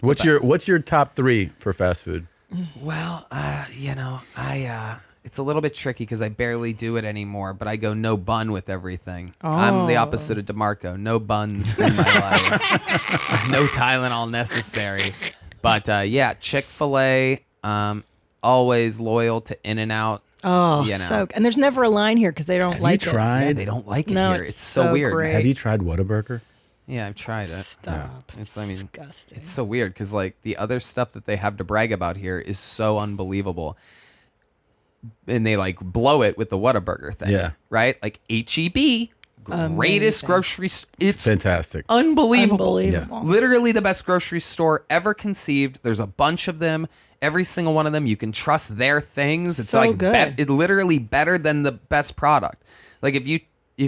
What's your top 3 for fast food? Well, it's a little bit tricky because I barely do it anymore, but I go no bun with everything. I'm the opposite of DeMarco. No buns in my life. No Tylenol necessary. But Chick-fil-A, always loyal to In-N-Out. Oh, and there's never a line here because they don't like it. Have you tried? Yeah, they don't like it No, here. it's It's so so weird. great. Have you tried Whataburger? Yeah, I've tried it. Stop. It's disgusting. It's so weird because like the other stuff that they have to brag about here is so unbelievable. And they like blow it with the Whataburger thing. Yeah. Right? Like HEB, greatest grocery it's fantastic. Unbelievable. Yeah. Literally the best grocery store ever conceived. There's a bunch of them. Every single one of them, you can trust their things. It's So like good. it literally better than the best product. Like if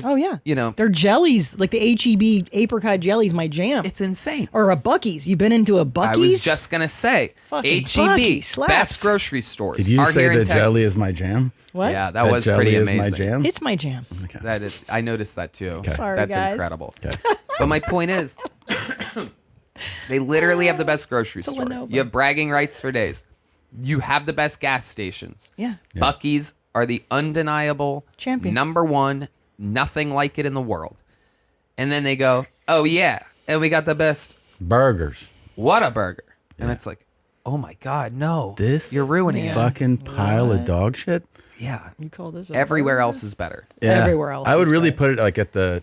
Oh yeah, you know, their jellies, like the HEB apricot jellies, my jam. it's insane. Or a Buc-ee's. You've been into a Buc-ee's? I was just gonna say, Fucking HEB, Buc-ee slaps. best grocery stores. Did you are say here in the jelly Texas. is my jam? What? Yeah, that was jelly pretty is amazing. my jam? It's my jam. That is, I noticed that too. Sorry, That's guys. incredible. Okay. But my point is, they literally have the best grocery store. Lenovo. You have bragging rights for days. You have the best gas stations. Yeah. Buc-ee's are the undeniable Champion. number one. Nothing like it in the world. And then they go, oh yeah, and we got the best Burgers. Whataburger. And it's like, oh my God, no. This You're ruining it. fucking pile of dog shit. Yeah. You call this a Everywhere burger? else is better. Yeah. Everywhere else I would is really better. put it like at the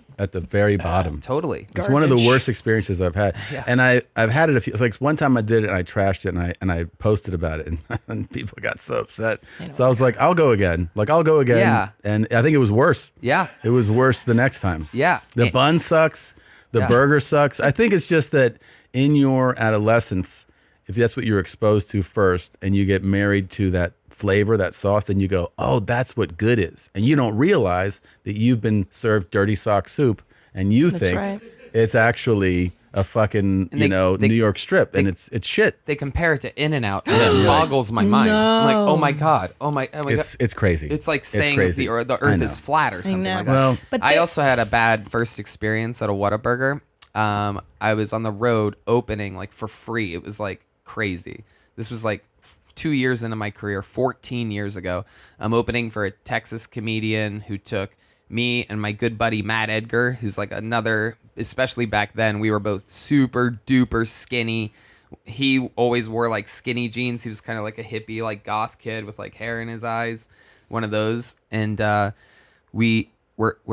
very bottom. Totally. It's one of the Garbage. worst experiences I've had. Yeah. And I've had it a few, like one time I did it and I trashed it and I posted about it and people got so upset. So I was like, I'll go again. Yeah. And I think it was worse. Yeah. It was worse the next time. Yeah. The bun sucks. The Yeah. burger sucks. I think it's just that in your adolescence, if that's what you're exposed to first and you get married to that flavor, that sauce, then you go, oh, that's what good is. And you don't realize that you've been served dirty sock soup and you think right. it's actually a fucking, they- New York strip and it's shit. They compare it to In-N-Out and it boggles my mind. I'm like, oh my God. Oh my God. It's crazy. It's like It's saying crazy. the I earth know. is flat or something know. like that. Well, But I they- also had a bad first experience at a Whataburger. I was on the road opening like for free. It was like crazy. This was like 2 years into my career, 14 years ago. I'm opening for a Texas comedian who took me and my good buddy Matt Edgar, who's like another, especially back then, we were both super duper skinny. He always wore like skinny jeans. He was kind of like a hippie, like goth kid with like hair in his eyes, one of those. And we're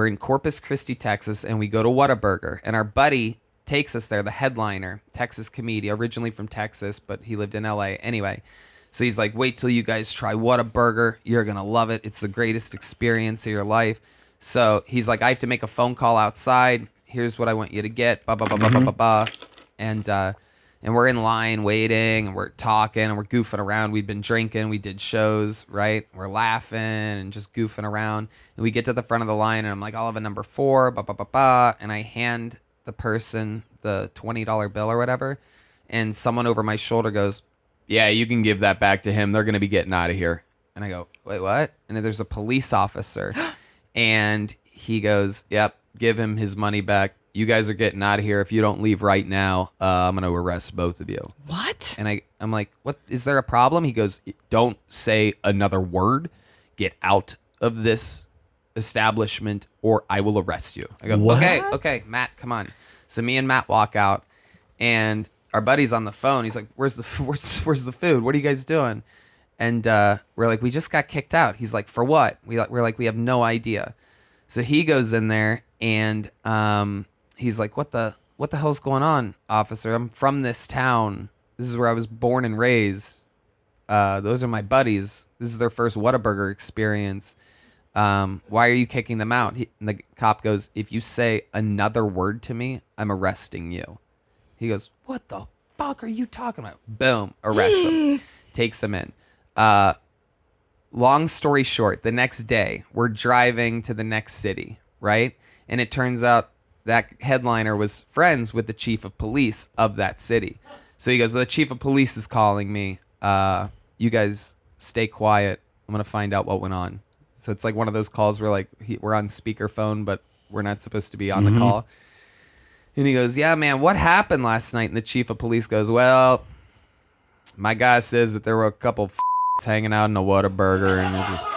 in Corpus Christi, Texas, and we go to Whataburger, and our buddy takes us there, the headliner, Texas comedian, originally from Texas, but he lived in LA. Anyway, so he's like, wait till you guys try Whataburger. You're going to love it. It's the greatest experience of your life. So he's like, I have to make a phone call outside. Here's what I want you to get. Ba, ba, ba, ba, ba, ba, ba. And we're in line waiting, and we're talking, and we're goofing around. We'd been drinking. We did shows, right? We're laughing and just goofing around. And we get to the front of the line, and I'm like, I'll have a number 4, ba, ba, ba, ba. And I hand the person the $20 bill or whatever. And someone over my shoulder goes, yeah, you can give that back to him. They're going to be getting out of here. And I go, wait, what? And then there's a police officer. And he goes, yep, give him his money back. You guys are getting out of here. If you don't leave right now, I'm going to arrest both of you. What? And I'm like, what? Is there a problem? He goes, don't say another word. Get out of this establishment or I will arrest you. I go, What? okay, Matt, come on. So me and Matt walk out, and our buddy's on the phone. He's like, where's the food? What are you guys doing? And we're like, we just got kicked out. He's like, for what? We're like, we have no idea. So he goes in there, and he's like, what the hell's going on, officer? I'm from this town. This is where I was born and raised. Those are my buddies. This is their first Whataburger experience. Why are you kicking them out? And the cop goes, if you say another word to me, I'm arresting you. He goes, what the fuck are you talking about? Boom, arrests him. Takes him in. Long story short, the next day, we're driving to the next city, right? And it turns out that headliner was friends with the chief of police of that city. So he goes, the chief of police is calling me. You guys stay quiet. I'm going to find out what went on. So it's like one of those calls where like we're on speakerphone, but we're not supposed to be on the call. And he goes, yeah, man, what happened last night? And the chief of police goes, well, my guy says that there were a couple hanging out in a Whataburger, and it just...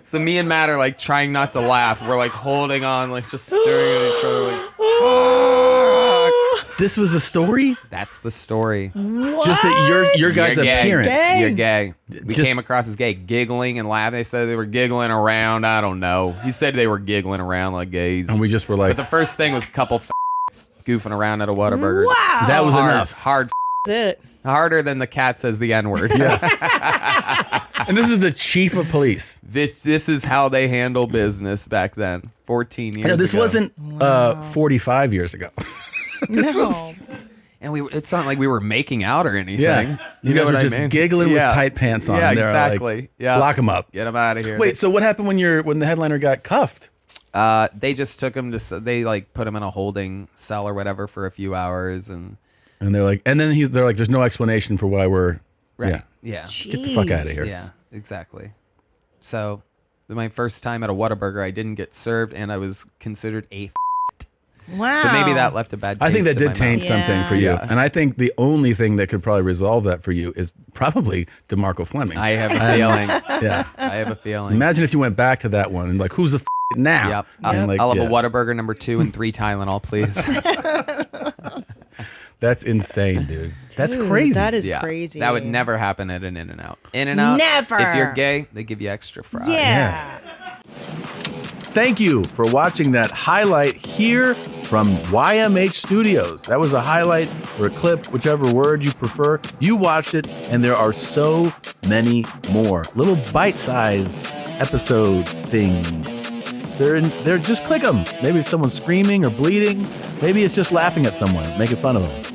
So me and Matt are like trying not to laugh. We're like holding on, like just staring at each other, like, fuck. This was a story? That's the story. What? Just that your guy's You're gay. appearance. Gay. You're gay. We Just- came across as gay, giggling and laughing. They said they were giggling around. I don't know. He said they were giggling around like gays. And we just were like, But the first thing was a couple goofing around at a Whataburger. Wow. that was Hard, enough. Hard. That's it. Harder than the cat says the N-word. And this is the chief of police. This is how they handle business back then. 14 years No, this ago. wasn't 45 years ago. This No. was... And it's not like we were making out or anything. Yeah. You guys know were what I just mean? giggling with tight pants on. Yeah, They're exactly. Like, yeah. lock them up. Get them out of here. Wait, so what happened when the headliner got cuffed? They just took him to... They like put him in a holding cell or whatever for a few hours and... And they're like, and then they're like, there's no explanation for why we're, Right. yeah. Yeah. Get the fuck out of here. Yeah, exactly. So, my first time at a Whataburger, I didn't get served, and I was considered a. Wow. So maybe that left a bad taste. I think that in did my taint mouth. something for you. Yeah. And I think the only thing that could probably resolve that for you is probably DeMarco Fleming. I have a feeling. yeah. I have a feeling. Imagine if you went back to that one and like, who's the now? Yep. And like, I'll have yeah. a Whataburger number 2 and 3 Tylenol, please. That's insane, dude. That's Dude, crazy. That is Yeah. crazy. That would never happen at an In-N-Out. In-N-Out. Never. If you're gay, they give you extra fries. Yeah. Thank you for watching that highlight here from YMH Studios. That was a highlight or a clip, whichever word you prefer. You watched it, and there are so many more little bite-sized episode things. They're just click them. Maybe it's someone screaming or bleeding. Maybe it's just laughing at someone, making fun of them.